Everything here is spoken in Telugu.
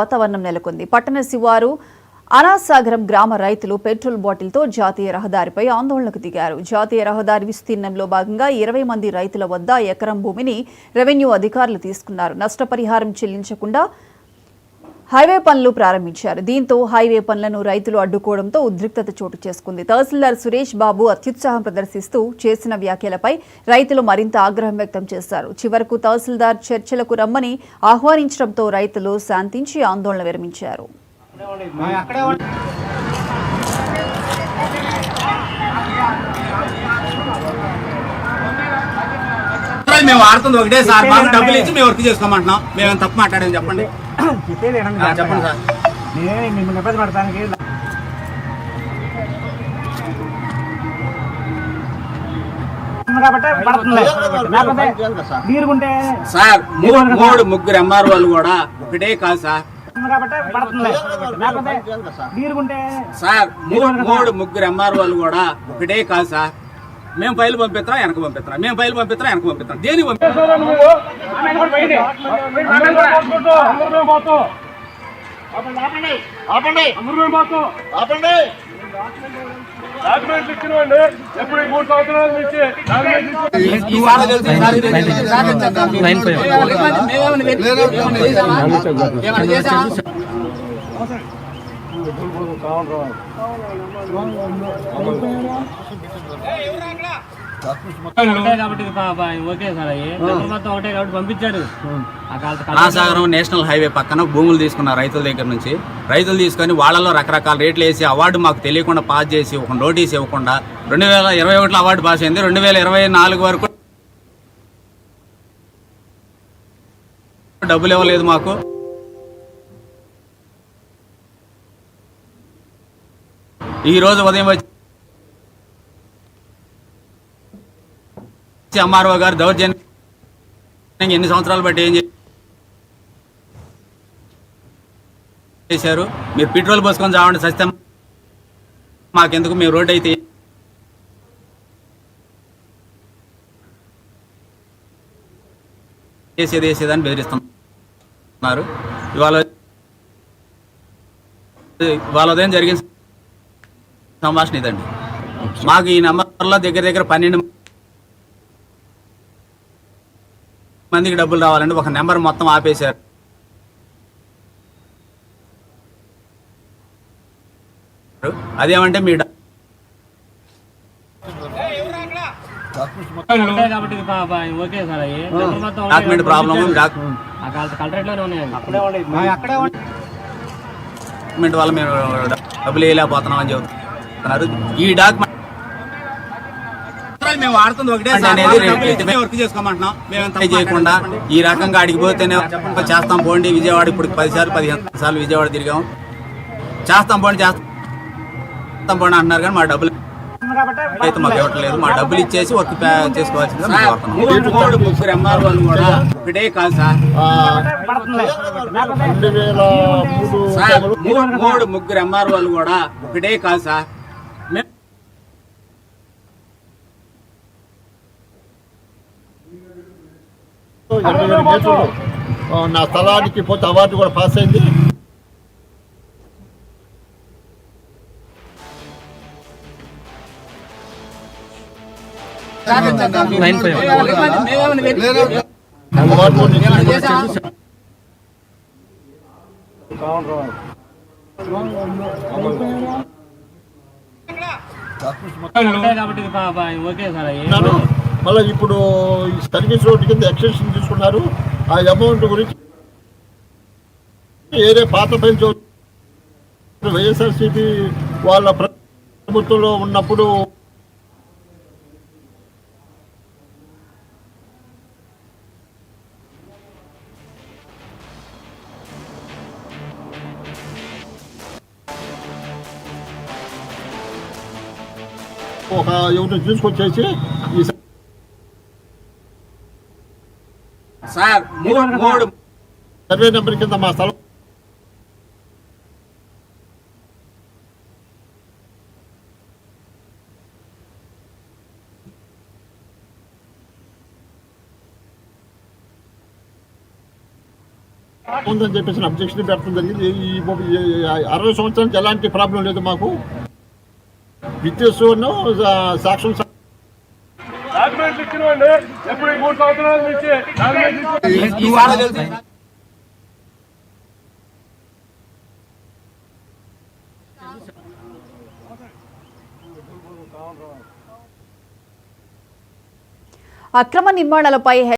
వాతావరణం నెలకొంది. పట్టణ శివారు అనాసాగరం గ్రామ రైతులు పెట్రోల్ బాటిల్తో జాతీయ రహదారిపై ఆందోళనకు దిగారు. జాతీయ రహదారి విస్తీర్ణంలో భాగంగా 20 మంది రైతుల వద్ద ఎకరం భూమిని రెవెన్యూ అధికారులు తీసుకున్నారు. నష్టపరిహారం చెల్లించకుండా హైవే పనులు ప్రారంభించారు. దీంతో హైవే పనులను రైతులు అడ్డుకోవడంతో ఉద్రిక్తత చోటు చేసుకుంది. తహసీల్దార్ సురేష్ బాబు అత్యుత్సాహం ప్రదర్శిస్తూ చేసిన వ్యాఖ్యలపై రైతులు మరింత ఆగ్రహం వ్యక్తం చేశారు. చివరకు తహసీల్దార్ చర్చలకు రమ్మని ఆహ్వానించడంతో రైతులు శాంతించి ఆందోళన విరమించారు. మేము ఆడుతుంది ఒకటే సార్, మాకు డబ్బులు ఇచ్చి మేము వర్క్ చేసుకోమంటున్నాం. మేము తప్పు మాట్లాడాము చెప్పండి. చెప్పండి సార్. మిమ్మల్ని ఇబ్బంది పడతానికి సార్ ముగ్గురు ఎంఆర్ వాళ్ళు కూడా ఒకటే కాదు సార్. సార్ ముగ్గురు ఎంఆర్ వాళ్ళు కూడా ఒకటే కాదు సార్. మేము ఫైల్ పంపిస్తాం, వెనక పంపిస్తాం, మేము ఫైల్ పంపిస్తాం, వెనక పంపిస్తాం. దేని అనాసాగరం నేషనల్ హైవే పక్కన భూములు తీసుకున్నారు రైతుల దగ్గర నుంచి. రైతులు తీసుకొని వాళ్ళలో రకరకాల రేట్లు వేసి అవార్డు మాకు తెలియకుండా పాస్ చేసి ఒక నోటీస్ ఇవ్వకుండా 2021లో అవార్డు పాస్ అయింది. 2024 వరకు డబ్బులు ఇవ్వలేదు మాకు. ఈ రోజు ఉదయం వచ్చి ఎంఆర్ఓ గారు దౌర్జన్యం ఎన్ని సంవత్సరాలు బట్టి ఏం చేశారు? మీరు పెట్రోల్ పోసుకొని చావండి సత్యం, మాకెందుకు, మేము రోడ్డు అయితే వేసేదని బెదిరిస్తున్నారు. ఇవాళ ఉదయం జరిగిన సంభాషణ ఇదండి. మాకు ఈ నెంబర్లో దగ్గర 12 మందికి డబ్బులు రావాలండి. ఒక నెంబర్ మొత్తం ఆపేశారు. అదేమంటే మీ డాక్యుమెంట్ ప్రాబ్లమ్, డాక్యుమెంట్ వల్ల మేము డబ్బులు వేయలేకపోతున్నాం అని చెబుతున్నారు. ఈ డాక్యుమెంట్ మేము ఆడుతుంది ఒకటే వర్క్ చేసుకోమంటున్నాం. మేము చేయకుండా ఈ రకంగా అడిగి పోతేనే చేస్తాం పోండి విజయవాడ, ఇప్పుడు 10 సార్లు విజయవాడ తిరిగాం. చేస్తాం పోండి అంటున్నారు, కానీ మా డబ్బులు అయితే మాకు ఇవ్వట్లేదు. మా డబ్బులు ఇచ్చేసి వర్క్ చేసుకోవాల్సిందిగా మేము కోరుతున్నాం. ముగ్గురు ఎంఆర్ వాళ్ళు కూడా ఒకటే కాదు సార్. ముగ్గురు ఎంఆర్ వాళ్ళు కూడా ఒకటే కాదు సార్. నా స్థలానికి పోతే అవార్డు కూడా పాస్ అయింది. మళ్ళీ ఇప్పుడు సర్వీస్ రోడ్డు కింద ఎక్స్టెన్షన్ తీసుకున్నారు. ఆ అమౌంట్ గురించి ఏరే పాత పెంచు వైఎస్ఆర్సీపీ వాళ్ళ ప్రభుత్వంలో ఉన్నప్పుడు ఒక ఎవరిని తీసుకొచ్చేసి ఈ సార్ సర్వే నెంబర్ కింద మా స్థలం ఉందని చెప్పేసి అబ్జెక్షన్ పెట్టడం జరిగింది. ఈ 60 సంవత్సరానికి ఎలాంటి ప్రాబ్లం లేదు మాకు. విత్నెస్ సాక్ష్యం డాక్యుమెంట్లు ఇచ్చినవండి. ఎప్పుడు 3 సంవత్సరాల నుంచి అక్రమ నిర్మాణాలపై